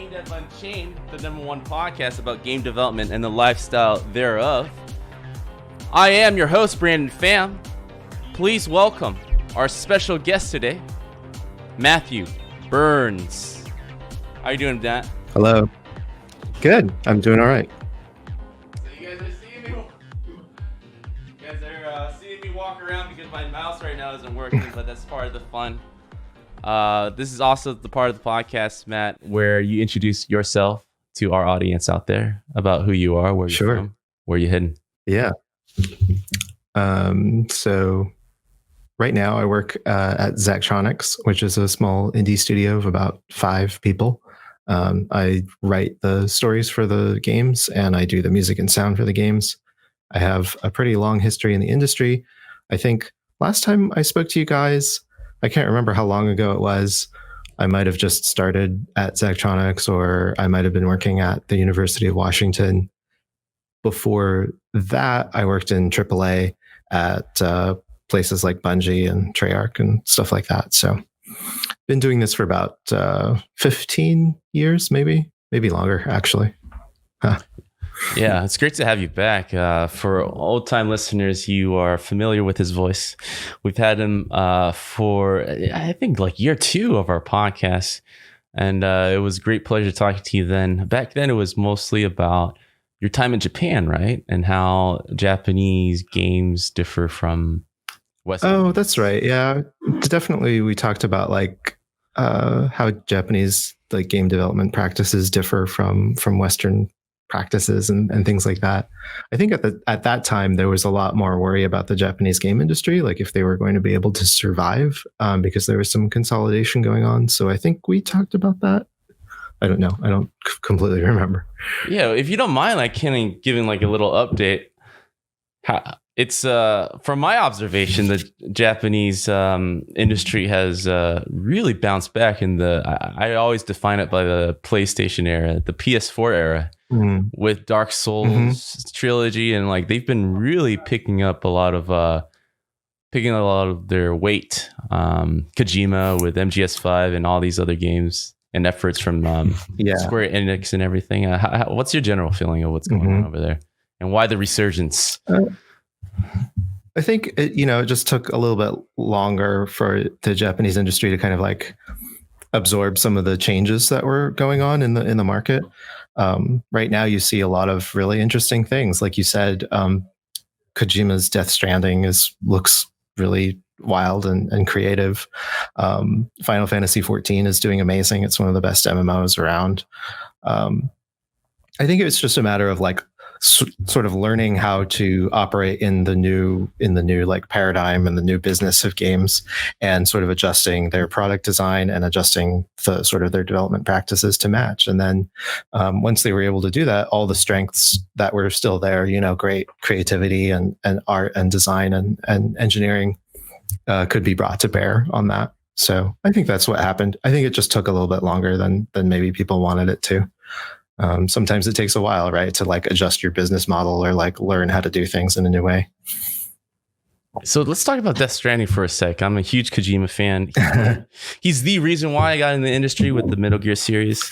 Dev Unchained, the #1 podcast about game development and the lifestyle thereof. I am your host, Brandon Pham. Please welcome our special guest today, Matthew Burns. How are you doing, Matt? Hello. Good. I'm doing all right. So you guys are seeing me. You guys are seeing me walk around because my mouse right now isn't working, but that's part of the fun. This is also the part of the podcast, Matt, where you introduce yourself to our audience out there about who you are, where you're from, where you're heading. Yeah. So right now I work at Zachtronics, which is a small indie studio of about 5 people. I write the stories for the games and I do the music and sound for the games. I have a pretty long history in the industry. I think last time I spoke to you guys, I can't remember how long ago it was. I might have just started at Zachtronics, or I might have been working at the University of Washington. Before that, I worked in AAA at places like Bungie and Treyarch and stuff like that. So been doing this for about 15 years, maybe longer, actually. Yeah, it's great to have you back. For old-time listeners, you are familiar with his voice. We've had him for, I think, like year 2 of our podcast. And it was a great pleasure talking to you then. Back then, it was mostly about your time in Japan, right? And how Japanese games differ from Western. Oh, that's right. Yeah, definitely. We talked about like how Japanese like game development practices differ from Western practices and things like that. I think at that time there was a lot more worry about the Japanese game industry, like if they were going to be able to survive, because there was some consolidation going on. So I think we talked about that. I don't know. I don't completely remember. Yeah, if you don't mind, like kind of giving like a little update. It's from my observation, the Japanese industry has really bounced back in I always define it by the PlayStation era, the PS4 era, with Dark Souls trilogy, and like they've been really picking up a lot of their weight. Kojima with MGS5 and all these other games and efforts from Square Enix and everything. What's your general feeling of what's going on over there, and why the resurgence? I think it just took a little bit longer for the Japanese industry to kind of like absorb some of the changes that were going on in the market. Right now, you see a lot of really interesting things. Like you said, Kojima's Death Stranding looks really wild and creative. Final Fantasy XIV is doing amazing. It's one of the best MMOs around. I think it's just a matter of like sort of learning how to operate in the new like paradigm and the new business of games, and sort of adjusting their product design and adjusting the sort of their development practices to match. And then once they were able to do that, all the strengths that were still there, great creativity and art and design and engineering could be brought to bear on that. So I think that's what happened. I think it just took a little bit longer than maybe people wanted it to. Sometimes it takes a while, right, to like adjust your business model or like learn how to do things in a new way. So let's talk about Death Stranding for a sec. I'm a huge Kojima fan. He's the reason why I got in the industry with the Metal Gear series.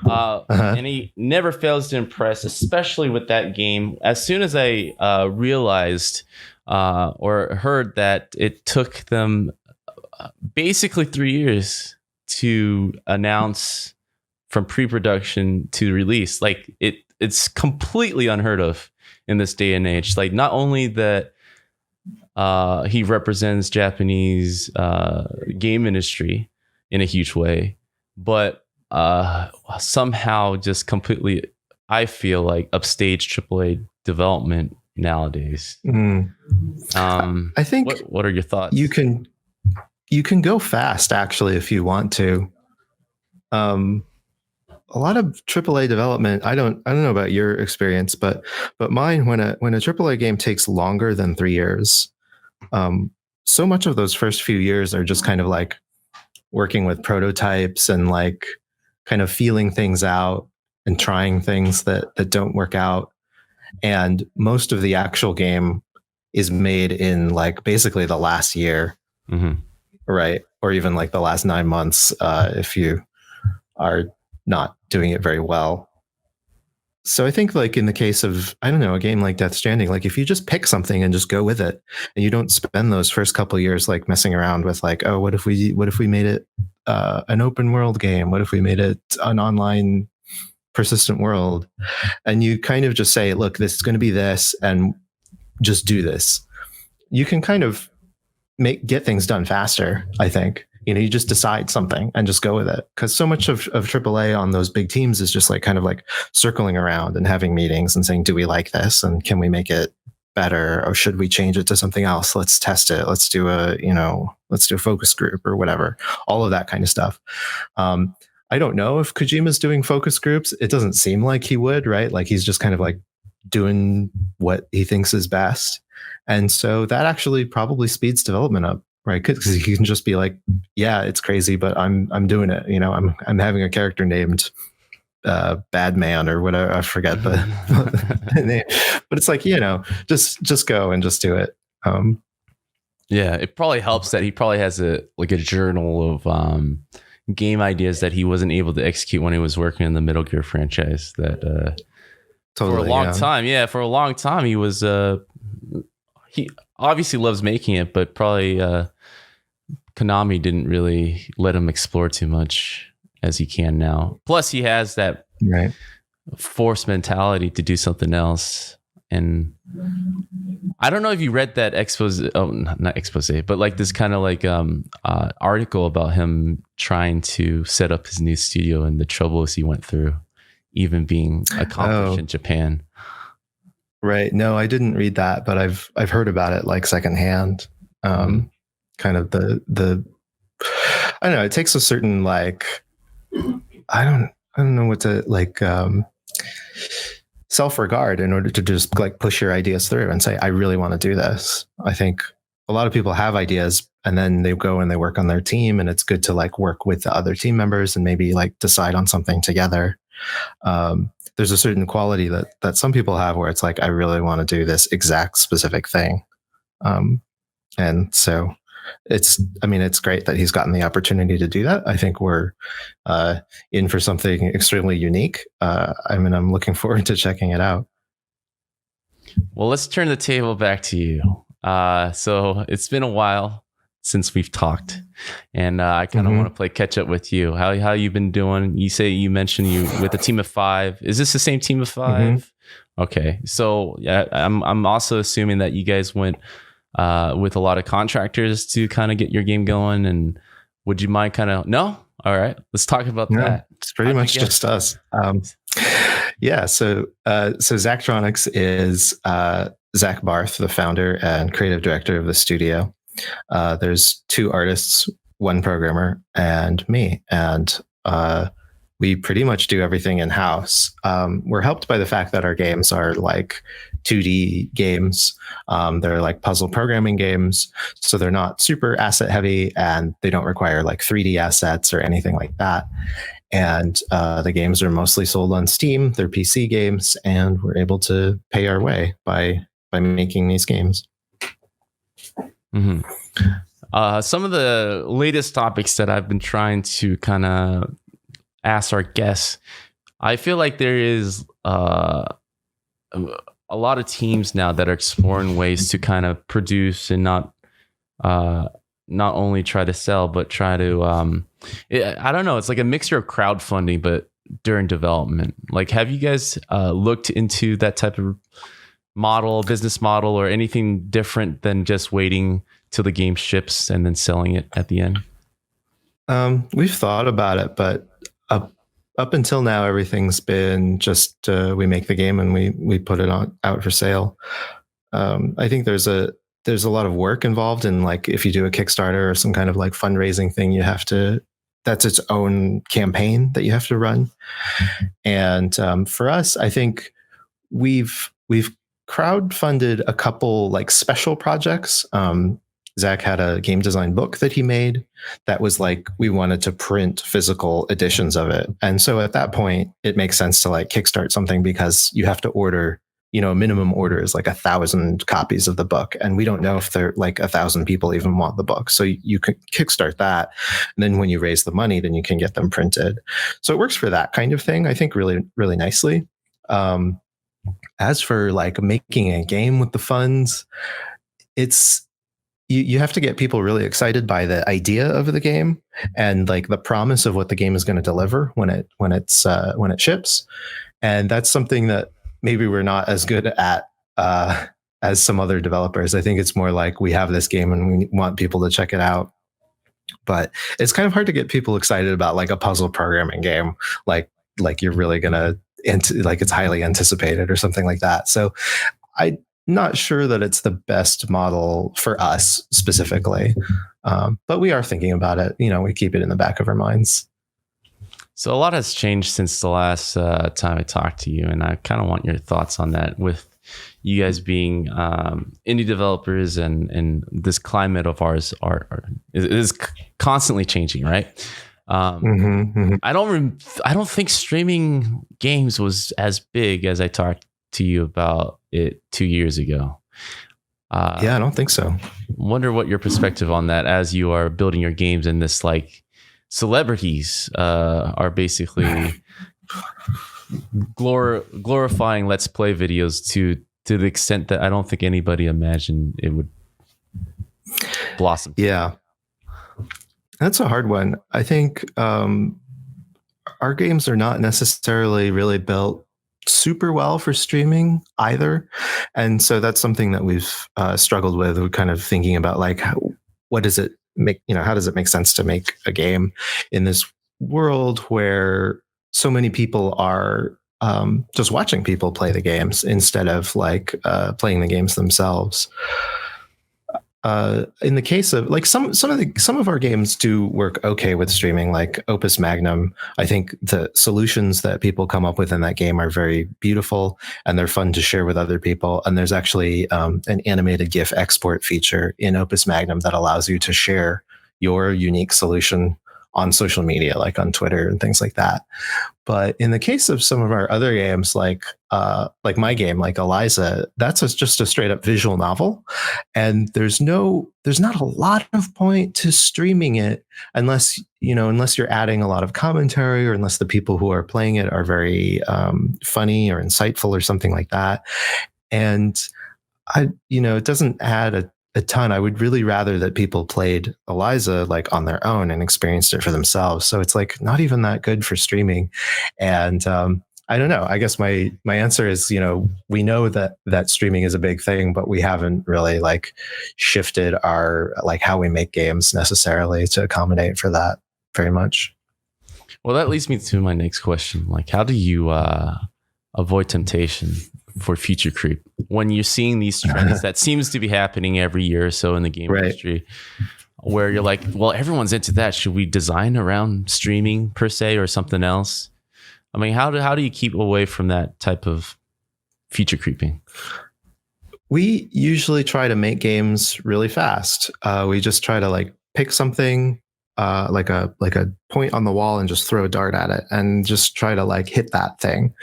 And he never fails to impress, especially with that game. As soon as I realized or heard that it took them basically 3 years to announce from pre-production to release, like it's completely unheard of in this day and age. Like not only that he represents Japanese game industry in a huge way, but somehow just completely, I feel like, upstage AAA development nowadays. I think what are your thoughts? You can go fast actually if you want to. A lot of AAA development, I don't know about your experience, but mine, when a AAA game takes longer than 3 years, so much of those first few years are just kind of like working with prototypes and like kind of feeling things out and trying things that don't work out. And most of the actual game is made in like basically the last year, right? Or even like the last 9 months, if you are not doing it very well. So I think like in the case of, I don't know, a game like Death Stranding, like if you just pick something and just go with it and you don't spend those first couple of years like messing around with like, oh, what if we made it an open world game? What if we made it an online persistent world? And you kind of just say, look, this is going to be this and just do this. You can kind of get things done faster, I think. You just decide something and just go with it. Because so much of AAA on those big teams is just like kind of like circling around and having meetings and saying, do we like this? And can we make it better? Or should we change it to something else? Let's test it. Let's do a focus group or whatever. All of that kind of stuff. I don't know if Kojima's doing focus groups. It doesn't seem like he would, right? Like he's just kind of like doing what he thinks is best. And so that actually probably speeds development up, right? Because he can just be like, yeah, it's crazy, but I'm doing it. I'm having a character named Bad Man or whatever. I forget the name, but it's like, just go and just do it. Yeah, it probably helps that he probably has a journal of game ideas that he wasn't able to execute when he was working in the Metal Gear franchise. That totally, for a long time he was he obviously loves making it, but probably Konami didn't really let him explore too much as he can now. Plus he has that forced mentality to do something else. And I don't know if you read that not expose, but like this kind of like article about him trying to set up his new studio and the troubles he went through, even being accomplished in Japan. Right. No, I didn't read that, but I've heard about it like secondhand. Kind of the I don't know. It takes a certain like I don't know what to like self-regard in order to just like push your ideas through and say, I really want to do this. I think a lot of people have ideas and then they go and they work on their team, and it's good to like work with the other team members and maybe like decide on something together. There's a certain quality that some people have where it's like, I really want to do this exact specific thing. And so it's great that he's gotten the opportunity to do that. I think we're in for something extremely unique. I'm looking forward to checking it out. Well, let's turn the table back to you. So it's been a while since we've talked, and I kind of want to play catch up with you. How you been doing? You mentioned you with a team of 5. Is this the same team of 5? Okay, so yeah, I'm also assuming that you guys went with a lot of contractors to kind of get your game going. And would you mind no? All right, let's talk about that. It's pretty much just us. Yeah. So Zachtronics is Zach Barth, the founder and creative director of the studio. There's 2 artists, 1 programmer, and me. And we pretty much do everything in-house. We're helped by the fact that our games are like 2D games. They're like puzzle programming games. So they're not super asset heavy, and they don't require like 3D assets or anything like that. And the games are mostly sold on Steam. They're PC games, and we're able to pay our way by making these games. Some of the latest topics that I've been trying to kind of ask our guests, I feel like there is a lot of teams now that are exploring ways to kind of produce and not only try to sell, but try to I don't know, it's like a mixture of crowdfunding but during development. Like, have you guys looked into that type of business model, or anything different than just waiting till the game ships and then selling it at the end? We've thought about it, but up until now, everything's been just we make the game and we put it out for sale. I think there's a lot of work involved in, like, if you do a Kickstarter or some kind of like fundraising thing, that's its own campaign that you have to run. And for us, I think we've crowdfunded a couple like special projects. Zach had a game design book that he made that was like, we wanted to print physical editions of it. And so at that point, it makes sense to like kickstart something, because you have to order a minimum order is like 1,000 copies of the book, and we don't know if they're like 1,000 people even want the book. So you can kickstart that, and then when you raise the money, then you can get them printed. So it works for that kind of thing, I think, really, really nicely. As for like making a game with the funds, it's you have to get people really excited by the idea of the game and like the promise of what the game is going to deliver when it ships. And that's something that maybe we're not as good at as some other developers. I think it's more like we have this game and we want people to check it out. But it's kind of hard to get people excited about like a puzzle programming game, like you're really gonna like it's highly anticipated or something like that. So I'm not sure that it's the best model for us specifically, but we are thinking about it. We keep it in the back of our minds. So a lot has changed since the last time I talked to you, and I kind of want your thoughts on that. With you guys being indie developers, and this climate of ours is constantly changing, right? I don't think streaming games was as big as I talked to you about it 2 years ago. Yeah, I don't think so. Wonder what your perspective on that, as you are building your games in this like celebrities are basically glorifying let's play videos to the extent that I don't think anybody imagined it would blossom. Yeah, that's a hard one. I think our games are not necessarily really built super well for streaming either, and so that's something that we've struggled with. We're kind of thinking about like what does it make, how does it make sense to make a game in this world where so many people are just watching people play the games instead of like playing the games themselves. In the case of like some of our games do work okay with streaming, like Opus Magnum. I think the solutions that people come up with in that game are very beautiful and they're fun to share with other people. And there's actually an animated GIF export feature in Opus Magnum that allows you to share your unique solution on social media, like on Twitter and things like that. But in the case of some of our other games, like my game, like Eliza, that's just a straight up visual novel, and there's not a lot of point to streaming it unless you're adding a lot of commentary, or unless the people who are playing it are very funny or insightful or something like that. And it doesn't add a ton. I would really rather that people played Eliza like on their own and experienced it for themselves. So it's like not even that good for streaming. And I don't know. I guess my answer is, we know that streaming is a big thing, but we haven't really like shifted our like how we make games necessarily to accommodate for that very much. Well, that leads me to my next question. Like, how do you avoid temptation for future creep when you're seeing these trends that seems to be happening every year or so in the game industry, where you're like, well, everyone's into that. Should we design around streaming per se or something else? I mean, how do you keep away from that type of future creeping? We usually try to make games really fast. We just try to like pick something like a point on the wall and just throw a dart at it and just try to like hit that thing.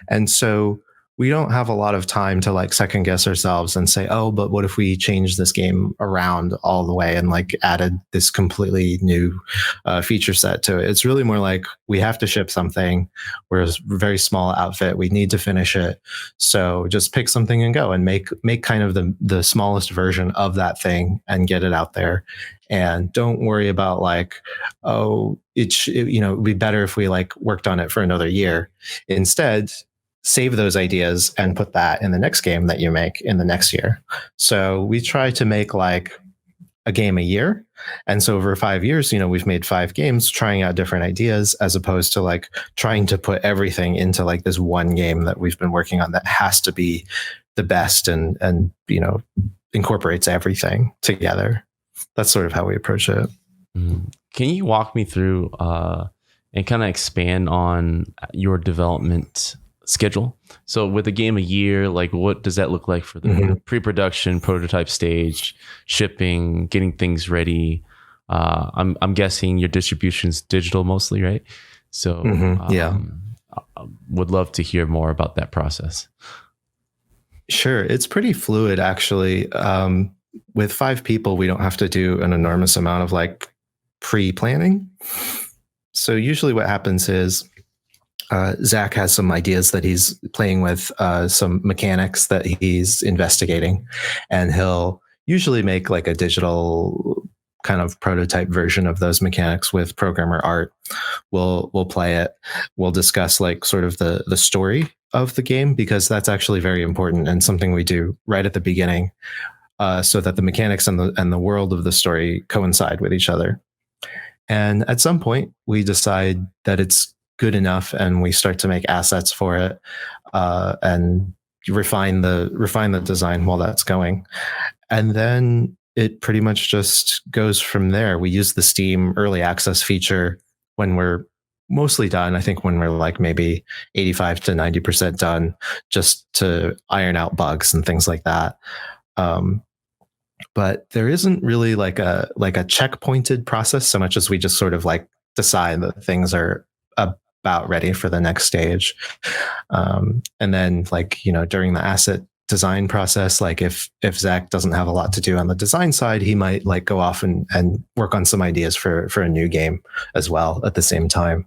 And so we don't have a lot of time to like second guess ourselves and say, oh, but what if we change this game around all the way and like added this completely new feature set to it? It's really more like we have to ship something. We're a very small outfit. We need to finish it. So just pick something and go and make kind of the smallest version of that thing and get it out there. And don't worry about like, oh, it would be better if we like worked on it for another year. Instead, save those ideas and put that in the next game that you make in the next year. So we try to make like a game a year. And so over 5 years, we've made 5 games trying out different ideas, as opposed to like trying to put everything into like this one game that we've been working on that has to be the best and incorporates everything together. That's sort of how we approach it. Can you walk me through and kind of expand on your development schedule? So with a game a year, like what does that look like for the pre-production, prototype stage, shipping, getting things ready? I'm guessing your distribution's digital mostly, right? So yeah, would love to hear more about that process. Sure. It's pretty fluid, actually. With 5 people, we don't have to do an enormous amount of like pre-planning. So usually what happens is Zach has some ideas that he's playing with, some mechanics that he's investigating, and he'll usually make like a digital kind of prototype version of those mechanics with programmer art. We'll play it. We'll discuss like sort of the story of the game, because that's actually very important and something we do right at the beginning, so that the mechanics and the world of the story coincide with each other. And at some point, we decide that it's good enough, and we start to make assets for it, and refine the design while that's going. And then it pretty much just goes from there. We use the Steam early access feature when we're mostly done. I think when we're like maybe 85 to 90% done, just to iron out bugs and things like that. But there isn't really like a checkpointed process so much as we just sort of like decide that things are about ready for the next stage. And then like, during the asset design process, like if Zach doesn't have a lot to do on the design side, he might like go off and work on some ideas for a new game as well at the same time.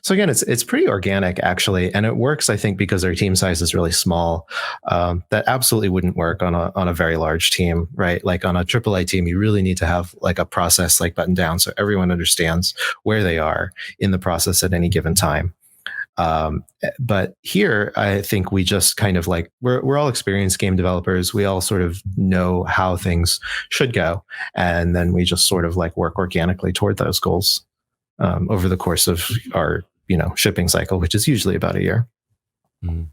So again, it's pretty organic, actually, and it works, I think, because our team size is really small. That absolutely wouldn't work on a very large team, right? Like on a AAA team, you really need to have like a process like buttoned down so everyone understands where they are in the process at any given time. But here, I think we just kind of like, we're all experienced game developers. We all sort of know how things should go. And then we just sort of like work organically toward those goals over the course of our, shipping cycle, which is usually about a year. Mm-hmm.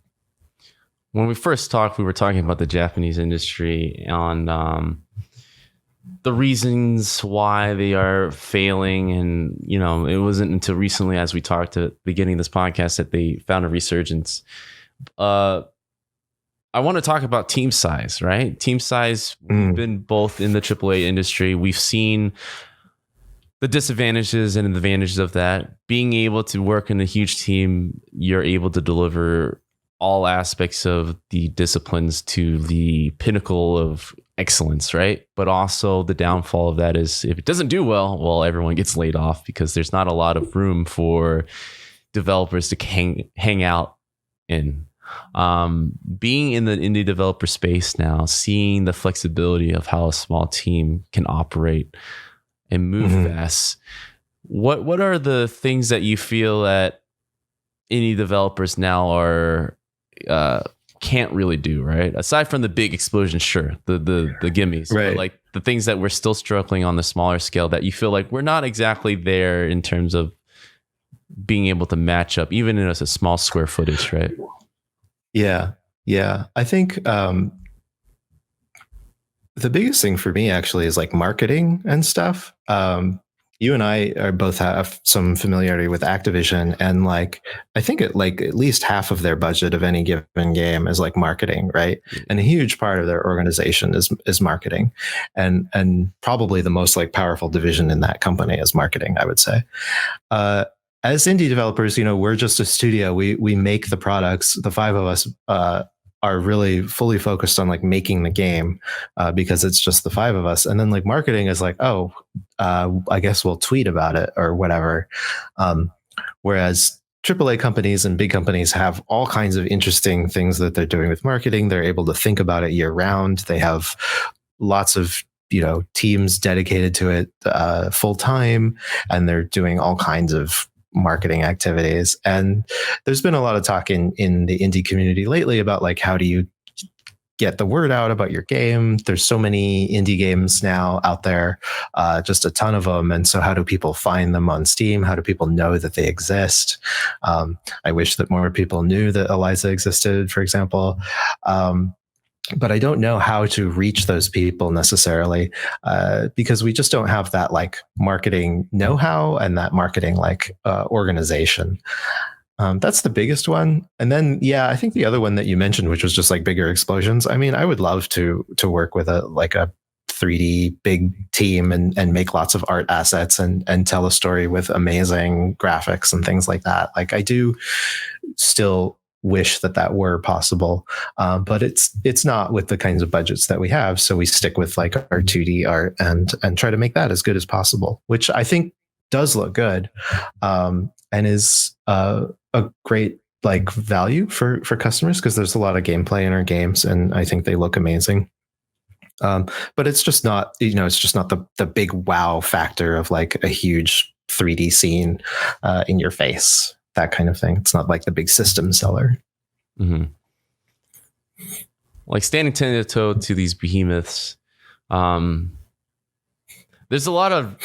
When we first talked, we were talking about the Japanese industry on the reasons why they are failing. And, it wasn't until recently, as we talked at the beginning of this podcast, that they found a resurgence. I want to talk about team size, right? Team size, we've been both in the AAA industry. We've seen the disadvantages and advantages of that. Being able to work in a huge team, you're able to deliver all aspects of the disciplines to the pinnacle of excellence, right? But also the downfall of that is if it doesn't do well, everyone gets laid off, because there's not a lot of room for developers to hang out in. Being in the indie developer space now, seeing the flexibility of how a small team can operate and move fast, what are the things that you feel that indie developers now are can't really do, right? Aside from the big explosions, sure, the gimmies, right? But like the things that we're still struggling on the smaller scale, that you feel like we're not exactly there in terms of being able to match up, even in a small square footage, right? Yeah. I think the biggest thing for me actually is like marketing and stuff. You and I both have some familiarity with Activision, and like I think at least half of their budget of any given game is like marketing, right? And a huge part of their organization is marketing, and probably the most like powerful division in that company is marketing, I would say. As indie developers, we're just a studio. We make the products. The 5 of us are really fully focused on like making the game, because it's just the 5 of us. And then like marketing is like, I guess we'll tweet about it or whatever. Whereas AAA companies and big companies have all kinds of interesting things that they're doing with marketing. They're able to think about it year round. They have lots of teams dedicated to it full time, and they're doing all kinds of marketing activities. And there's been a lot of talk in the indie community lately about like, how do you get the word out about your game? There's so many indie games now out there, just a ton of them. And so how do people find them on Steam? How do people know that they exist? I wish that more people knew that Eliza existed, for example. But I don't know how to reach those people necessarily, because we just don't have that like marketing know-how and that marketing like organization. That's the biggest one. And then, I think the other one that you mentioned, which was just like bigger explosions. I mean, I would love to work with a 3D big team and make lots of art assets and tell a story with amazing graphics and things like that. Like I do still wish that were possible, but it's not with the kinds of budgets that we have. So we stick with like our 2D art and try to make that as good as possible, which I think does look good, and is a great like value for customers, because there's a lot of gameplay in our games, and I think they look amazing. But it's just not, it's just not the big wow factor of like a huge 3D scene in your face, that kind of thing. It's not like the big system seller. Mm-hmm. Like standing 10 to toe to these behemoths. There's a lot of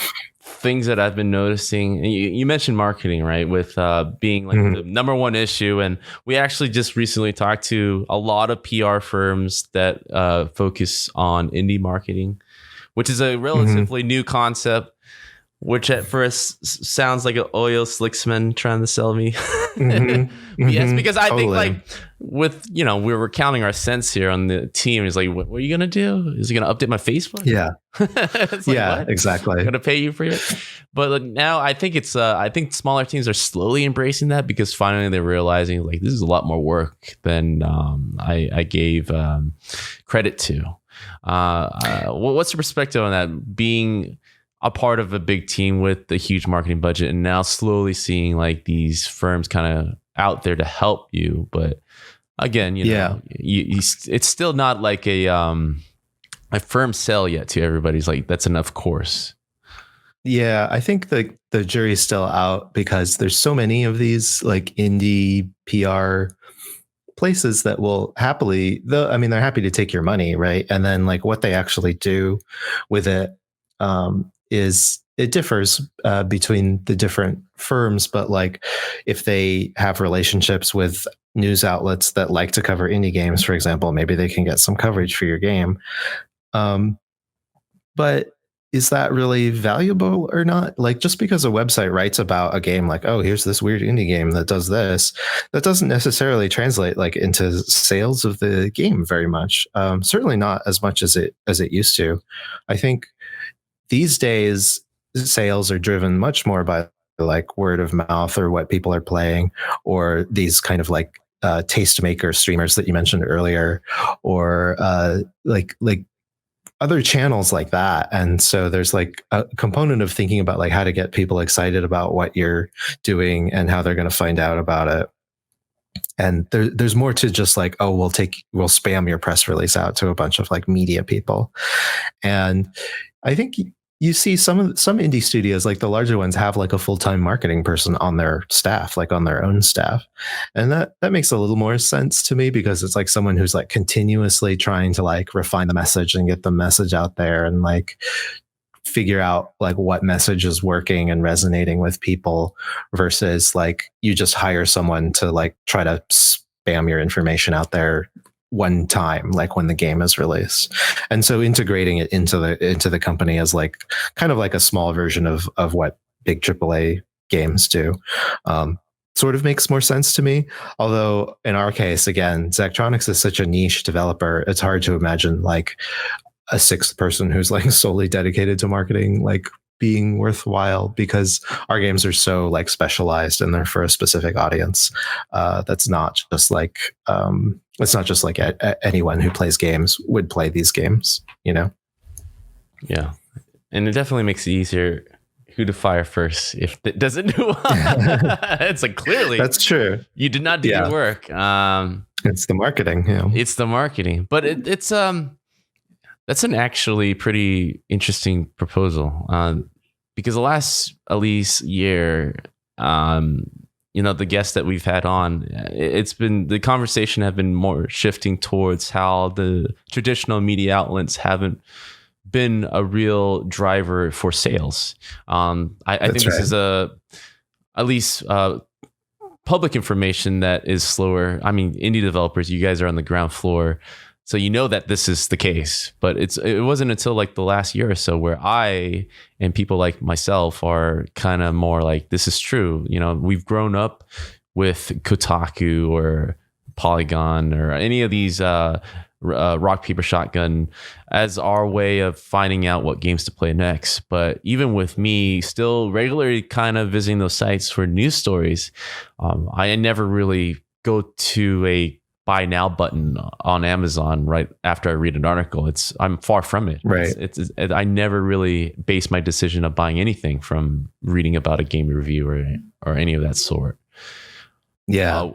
things that I've been noticing. And you mentioned marketing, right? With being like the number one issue. And we actually just recently talked to a lot of PR firms that focus on indie marketing, which is a relatively new concept, which at first sounds like an oil slicksman trying to sell me. Yes, because I think like with, we were counting our cents here on the team. It's like, what are you going to do? Is he going to update my Facebook? Yeah. It's like, yeah, what? exactly. I'm going to pay you for it. But like, now I think I think smaller teams are slowly embracing that, because finally they're realizing like this is a lot more work than I gave credit to. What's your perspective on that, being a part of a big team with a huge marketing budget, and now slowly seeing like these firms kind of out there to help you? But again, it's still not like a firm sell yet to everybody's like, that's enough course. Yeah, I think the jury's still out, because there's so many of these like indie PR places that will happily, they're happy to take your money, right? And then like what they actually do with it is it differs between the different firms. But like if they have relationships with news outlets that like to cover indie games, for example, maybe they can get some coverage for your game. But is that really valuable or not? Like, just because a website writes about a game, like, oh, here's this weird indie game that does this, that doesn't necessarily translate like into sales of the game very much. Certainly not as much as it used to. I think these days sales are driven much more by like word of mouth, or what people are playing, or these kind of like tastemaker streamers that you mentioned earlier, or like other channels like that. And so there's like a component of thinking about like how to get people excited about what you're doing and how they're going to find out about it. And there's more to just like, oh, we'll spam your press release out to a bunch of like media people. And I think you see some indie studios, like the larger ones, have like a full-time marketing person on their staff, like on their own staff. And that makes a little more sense to me, because it's like someone who's like continuously trying to like refine the message and get the message out there, and like figure out like what message is working and resonating with people, versus like you just hire someone to like try to spam your information out there one time, like when the game is released. And so integrating it into the company as like kind of like a small version of what big AAA games do sort of makes more sense to me. Although in our case, again, Zachtronics is such a niche developer, it's hard to imagine like a sixth person who's like solely dedicated to marketing like being worthwhile, because our games are so like specialized and they're for a specific audience. That's not just like it's not just like anyone who plays games would play these games, Yeah. And it definitely makes it easier who to fire first if it doesn't do well. It's like, clearly that's true. You did not do your work. It's the marketing. Yeah. It's the marketing, but it's that's an actually pretty interesting proposal, because the last at least year, the guests that we've had on, it's been, the conversation have been more shifting towards how the traditional media outlets haven't been a real driver for sales. I think this is at least public information that is slower. I mean, indie developers, you guys are on the ground floor, so that this is the case. But it wasn't until like the last year or so where I and people like myself are kind of more like, this is true. We've grown up with Kotaku or Polygon or any of these rock, paper, shotgun as our way of finding out what games to play next. But even with me still regularly kind of visiting those sites for news stories, I never really go to a buy now button on Amazon right after I read an article. I'm far from it. Right. I never really base my decision of buying anything from reading about a game review or any of that sort. Yeah.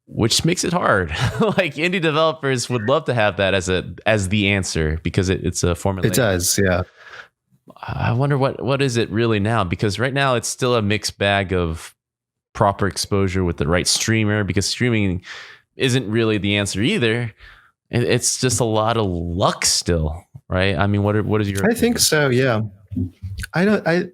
Which makes it hard. Like indie developers would love to have that as the answer because it's a formula. It does. Yeah. I wonder what is it really now? Because right now it's still a mixed bag of proper exposure with the right streamer, because streaming isn't really the answer either. It's just a lot of luck still, right? I mean, what is your? I think so. Yeah.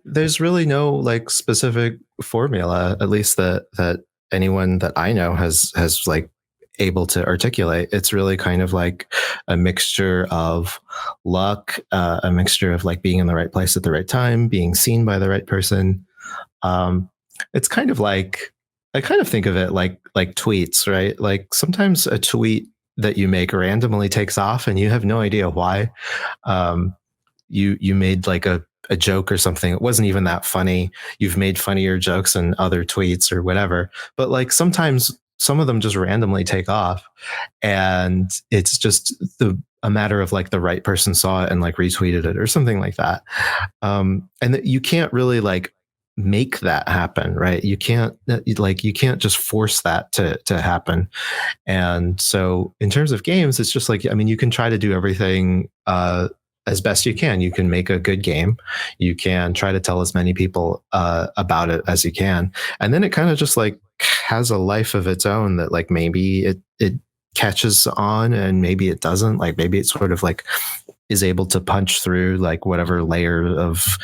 There's really no like specific formula, at least that anyone that I know has like able to articulate. It's really kind of like a mixture of luck, a mixture of like being in the right place at the right time, being seen by the right person. It's kind of like, I kind of think of it like tweets, right? Like sometimes a tweet that you make randomly takes off and you have no idea why. You made like a joke or something. It wasn't even that funny. You've made funnier jokes in other tweets or whatever. But like sometimes some of them just randomly take off, and it's just a matter of like the right person saw it and like retweeted it or something like that. And that you can't really like make that happen, right? You can't just force that to happen. And so in terms of games, it's just like, I mean, you can try to do everything as best you can. You can make a good game. You can try to tell as many people about it as you can. And then it kind of just like has a life of its own that like maybe it catches on and maybe it doesn't. Like maybe it sort of like is able to punch through like whatever layer of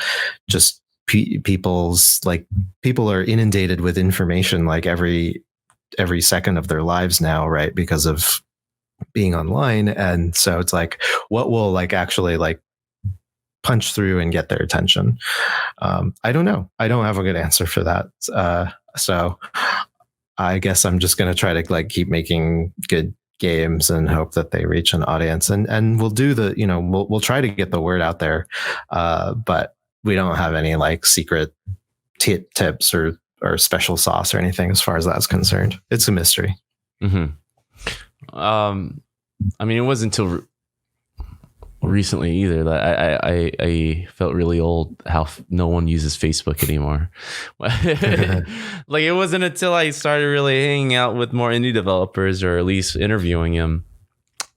just people's like, people are inundated with information like every second of their lives now, right? Because of being online. And so it's like, what will like actually like punch through and get their attention? I don't know. I don't have a good answer for that. So I guess I'm just going to try to like keep making good games and hope that they reach an audience, and we'll do the, we'll try to get the word out there. But we don't have any like secret tips or special sauce or anything as far as that's concerned. It's a mystery. Mm-hmm. I mean, it wasn't until recently either that I felt really old how no one uses Facebook anymore. Like it wasn't until I started really hanging out with more indie developers, or at least interviewing them,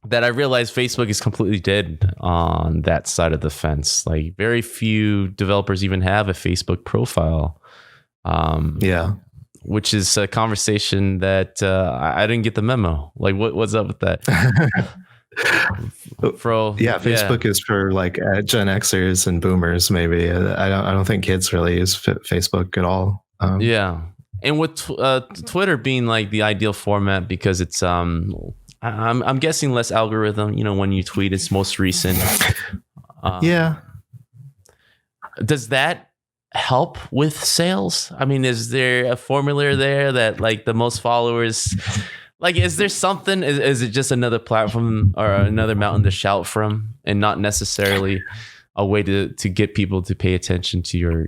that I realized Facebook is completely dead on that side of the fence. Like very few developers even have a Facebook profile. Yeah. Which is a conversation that I didn't get the memo. Like, what's up with that? Facebook is for like Gen Xers and Boomers. Maybe I don't think kids really use Facebook at all. Yeah, and with Twitter being like the ideal format because it's I'm guessing less algorithm. When you tweet, it's most recent. Yeah. Does that help with sales? I mean, is there a formula there that like the most followers, like is there something, is it just another platform or another mountain to shout from, and not necessarily a way to get people to pay attention to your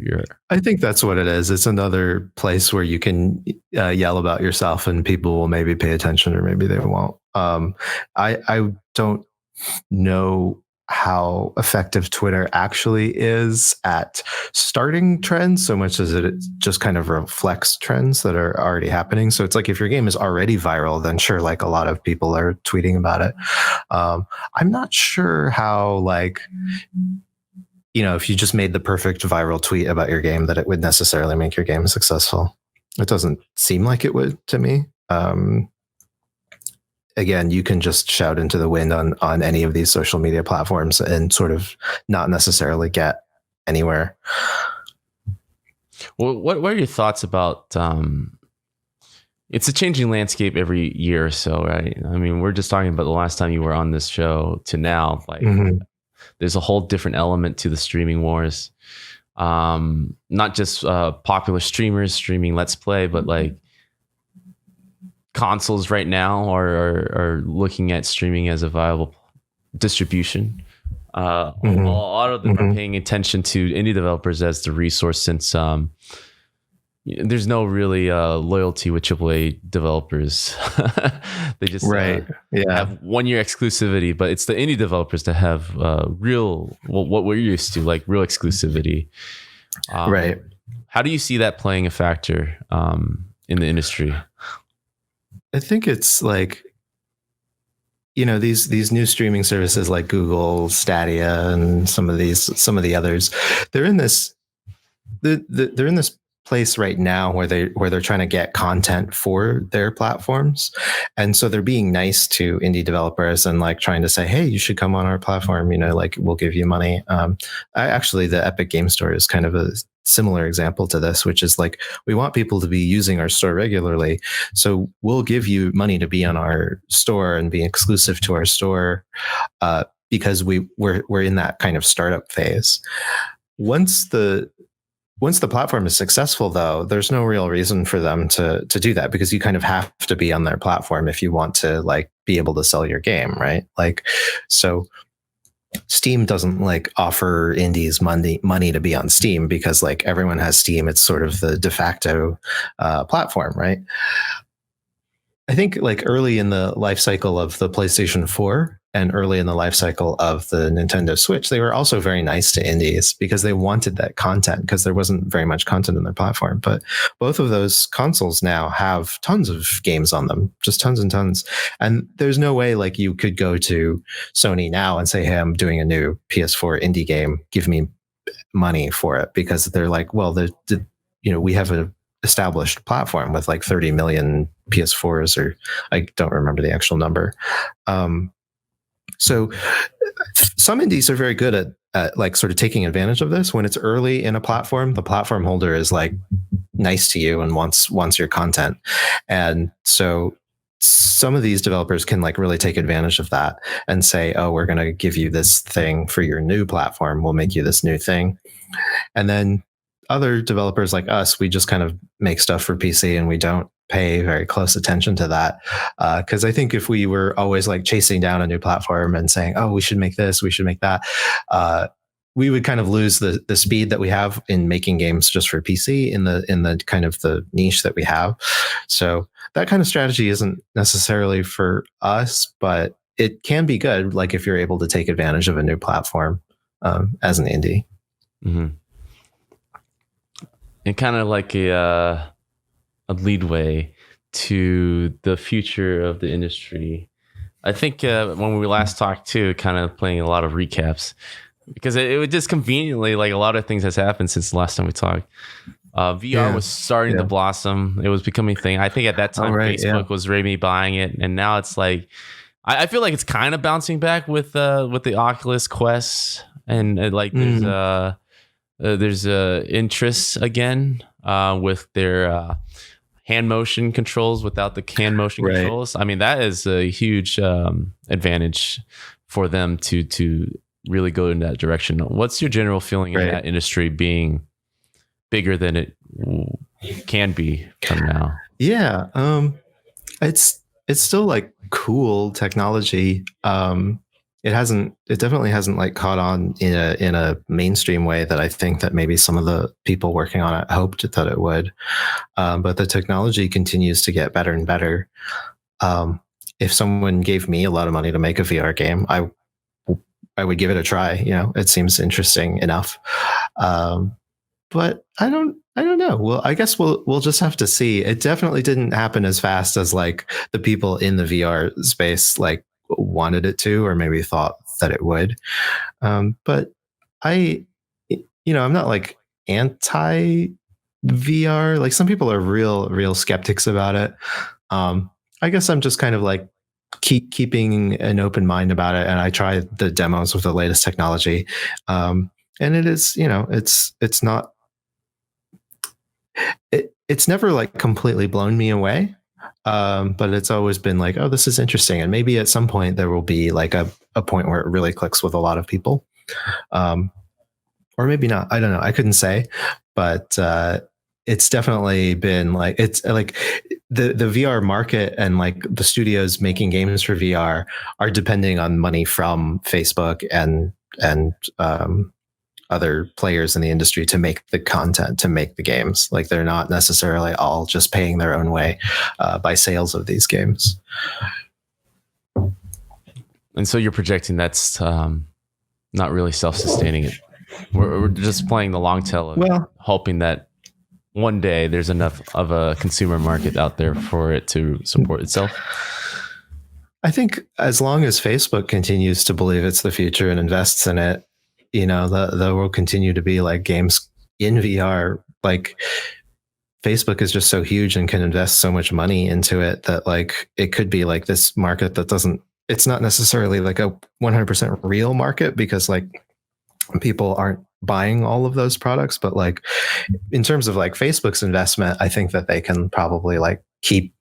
I think that's what it is. It's another place where you can yell about yourself and people will maybe pay attention or maybe they won't. I don't know how effective Twitter actually is at starting trends so much as it just kind of reflects trends that are already happening. So it's like if your game is already viral, then sure, like a lot of people are tweeting about it. I'm not sure how like, if you just made the perfect viral tweet about your game, that it would necessarily make your game successful. It doesn't seem like it would to me. Again, you can just shout into the wind on any of these social media platforms and sort of not necessarily get anywhere. Well, what are your thoughts about it's a changing landscape every year or so, right? I mean, we're just talking about the last time you were on this show to now. Like, there's a whole different element to the streaming wars. Not just popular streamers streaming Let's Play, but like consoles right now are looking at streaming as a viable distribution. A lot of them are paying attention to indie developers as the resource, since there's no really loyalty with AAA developers. They just have 1 year exclusivity, but it's the indie developers that have real, well, what we're used to, like real exclusivity. Right. How do you see that playing a factor in the industry? I think it's like, these new streaming services like Google Stadia and some of the others, they're in this they're in this place right now where they're trying to get content for their platforms, and so they're being nice to indie developers and like trying to say, hey, you should come on our platform, like we'll give you money. Actually, the Epic Game Store is kind of a similar example to this, which is like, we want people to be using our store regularly, so we'll give you money to be on our store and be exclusive to our store, because we're in that kind of startup phase. Once the platform is successful, though, there's no real reason for them to do that, because you kind of have to be on their platform if you want to like be able to sell your game, right? Like, so Steam doesn't like offer indies money to be on Steam, because like everyone has Steam. It's sort of the de facto platform, right? I think like early in the life cycle of the PlayStation 4 and early in the life cycle of the Nintendo Switch, they were also very nice to indies because they wanted that content, because there wasn't very much content in their platform. But both of those consoles now have tons of games on them, just tons and tons. And there's no way like you could go to Sony now and say, hey, I'm doing a new PS4 indie game, give me money for it, because they're like, well, we have a established platform with like 30 million PS4s, or I don't remember the actual number. So some indies are very good at like sort of taking advantage of this. When it's early in a platform, the platform holder is like nice to you and wants your content. And so some of these developers can like really take advantage of that and say, oh, we're going to give you this thing for your new platform. We'll make you this new thing. And then other developers like us, we just kind of make stuff for PC and we don't pay very close attention to that. Because I think if we were always like chasing down a new platform and saying, oh, we should make this, we should make that, we would kind of lose the speed that we have in making games just for PC in the kind of the niche that we have. So that kind of strategy isn't necessarily for us, but it can be good, like if you're able to take advantage of a new platform as an indie. Mm-hmm. And kind of like a leadway to the future of the industry. I think when we last talked too, kind of playing a lot of recaps, because it was just conveniently like a lot of things has happened since the last time we talked. VR was starting to blossom. It was becoming a thing. I think at that time, Facebook was really buying it. And now it's like, I feel like it's kind of bouncing back with the Oculus Quest, and like there's interest again with their hand motion controls without the hand motion controls. I mean, that is a huge advantage for them to really go in that direction. What's your general feeling in that industry being bigger than it can be from now? Yeah, it's still like cool technology. It definitely hasn't like caught on in a mainstream way that I think that maybe some of the people working on it hoped that it would. But the technology continues to get better and better. If someone gave me a lot of money to make a VR game, I would give it a try. It seems interesting enough. But I don't know. Well, I guess we'll just have to see. It definitely didn't happen as fast as like the people in the VR space like wanted it to, or maybe thought that it would. But I'm not like anti VR. Like some people are real skeptics about it. I guess I'm just kind of like keeping an open mind about it. And I try the demos with the latest technology. And it is, it's not, it's never like completely blown me away. But it's always been like, oh, this is interesting. And maybe at some point there will be like a point where it really clicks with a lot of people. Or maybe not. I don't know. I couldn't say, but it's definitely been like, it's like the VR market and like the studios making games for VR are depending on money from Facebook and other players in the industry to make the content, to make the games. Like they're not necessarily all just paying their own way by sales of these games. And so you're projecting that's not really self-sustaining. We're just playing the long tail of hoping that one day there's enough of a consumer market out there for it to support itself. I think as long as Facebook continues to believe it's the future and invests in it, you know, there will continue to be like games in VR. Like Facebook is just so huge and can invest so much money into it that like it could be like this market that it's not necessarily like a 100% real market because like people aren't buying all of those products. But like in terms of like Facebook's investment, I think that they can probably like keep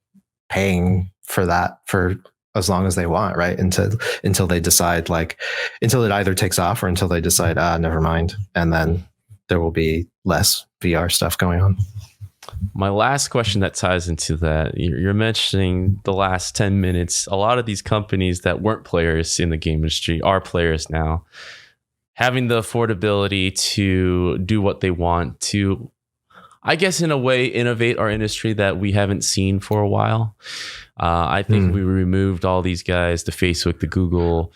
paying for that for as long as they want, right? Until they decide, like until it either takes off or until they decide, never mind. And then there will be less VR stuff going on. My last question that ties into that, you're mentioning the last 10 minutes, a lot of these companies that weren't players in the game industry are players now, having the affordability to do what they want to, I guess, in a way, innovate our industry that we haven't seen for a while. I think we removed all these guys, the Facebook, the Google.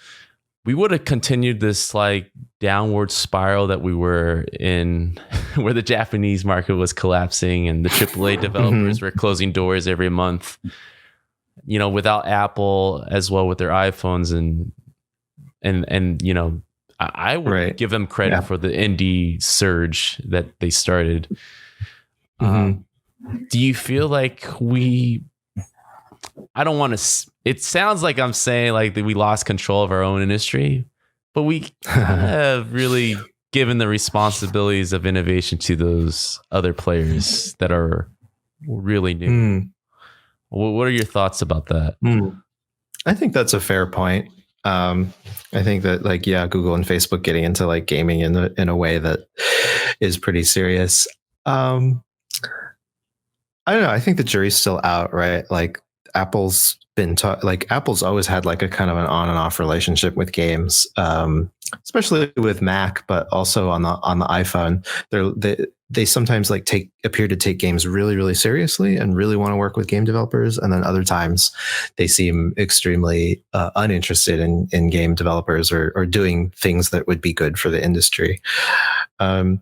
We would have continued this like downward spiral that we were in, where the Japanese market was collapsing and the AAA developers were closing doors every month. You know, without Apple as well with their iPhones and you know, I would give them credit for the indie surge that they started. Do you feel like I don't want to, it sounds like I'm saying like that we lost control of our own industry, but we have really given the responsibilities of innovation to those other players that are really new. What are your thoughts about that? I think that's a fair point. I think that like, yeah, Google and Facebook getting into like gaming in a way that is pretty serious. I don't know. I think the jury's still out, right? Like Apple's Apple's always had like a kind of an on and off relationship with games, especially with Mac, but also on the iPhone. They sometimes like appear to take games really, really seriously and really want to work with game developers, and then other times they seem extremely uninterested in game developers or doing things that would be good for the industry. So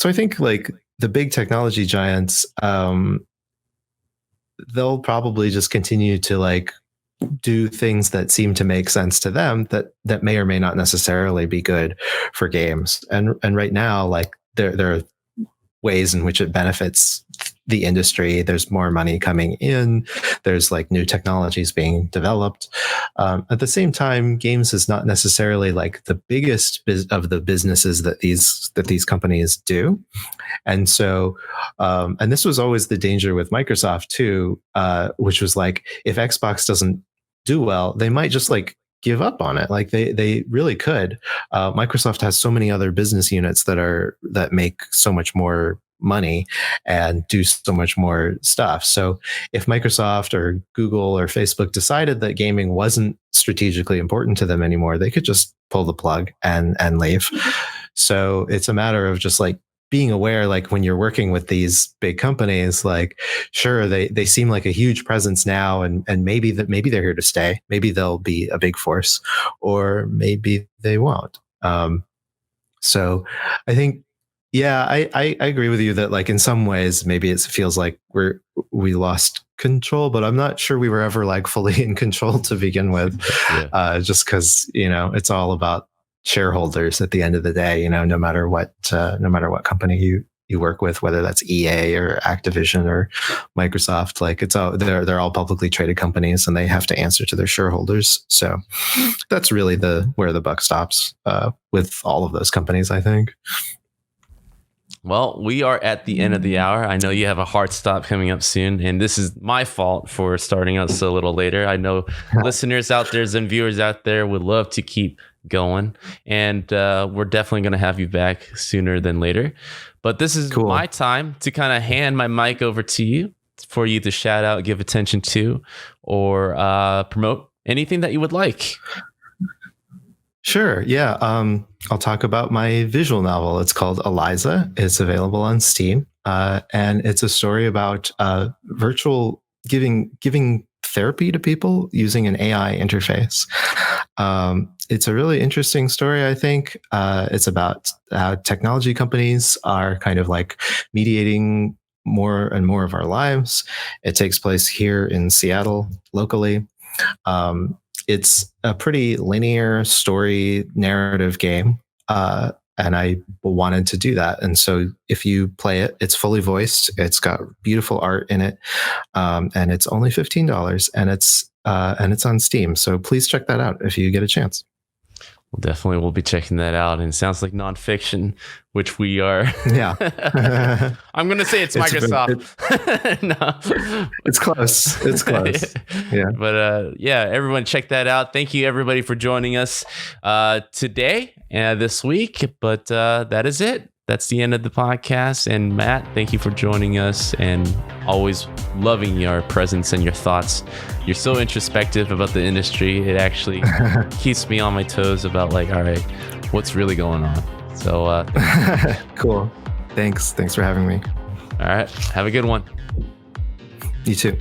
I think like the big technology giants, they'll probably just continue to like do things that seem to make sense to them that may or may not necessarily be good for games. And right now, like there are ways in which it benefits the industry. There's more money coming in. There's like new technologies being developed. At the same time, games is not necessarily like the biggest of the businesses that these companies do. And so, and this was always the danger with Microsoft too, which was like, if Xbox doesn't do well, they might just like give up on it. Like they really could. Microsoft has so many other business units that make so much more money and do so much more stuff. So if Microsoft or Google or Facebook decided that gaming wasn't strategically important to them anymore, they could just pull the plug and leave. So it's a matter of just like being aware, like when you're working with these big companies, like sure, they seem like a huge presence now, and maybe they're here to stay. Maybe they'll be a big force, or maybe they won't. So I think, yeah, I agree with you that like in some ways maybe it feels like we lost control, but I'm not sure we were ever like fully in control to begin with. Just because, you know, it's all about shareholders at the end of the day, you know, no matter what company you work with, whether that's EA or Activision or Microsoft, like they're all publicly traded companies and they have to answer to their shareholders. So that's really where the buck stops with all of those companies, I think. Well, we are at the end of the hour. I know you have a hard stop coming up soon, and this is my fault for starting us a little later. I know listeners out there and viewers out there would love to keep going, and we're definitely going to have you back sooner than later. But this is my time to kind of hand my mic over to you for you to shout out, give attention to, or promote anything that you would like. Sure. Yeah. I'll talk about my visual novel. It's called Eliza. It's available on Steam, and it's a story about virtual giving therapy to people using an AI interface. It's a really interesting story. I think it's about how technology companies are kind of like mediating more and more of our lives. It takes place here in Seattle locally. Um, it's a pretty linear story narrative game. And I wanted to do that. And so if you play it, it's fully voiced. It's got beautiful art in it. And it's only $15 and it's on Steam. So please check that out if you get a chance. Well, definitely we'll be checking that out. And it sounds like nonfiction, which we are. Yeah. I'm going to say it's Microsoft. No. It's close. It's close. Yeah. But yeah, everyone check that out. Thank you everybody for joining us today and this week. But that is it. That's the end of the podcast. And Matt, thank you for joining us and always loving your presence and your thoughts. You're so introspective about the industry. It actually keeps me on my toes about like, all right, what's really going on? So cool. Thanks for having me. All right. Have a good one. You too.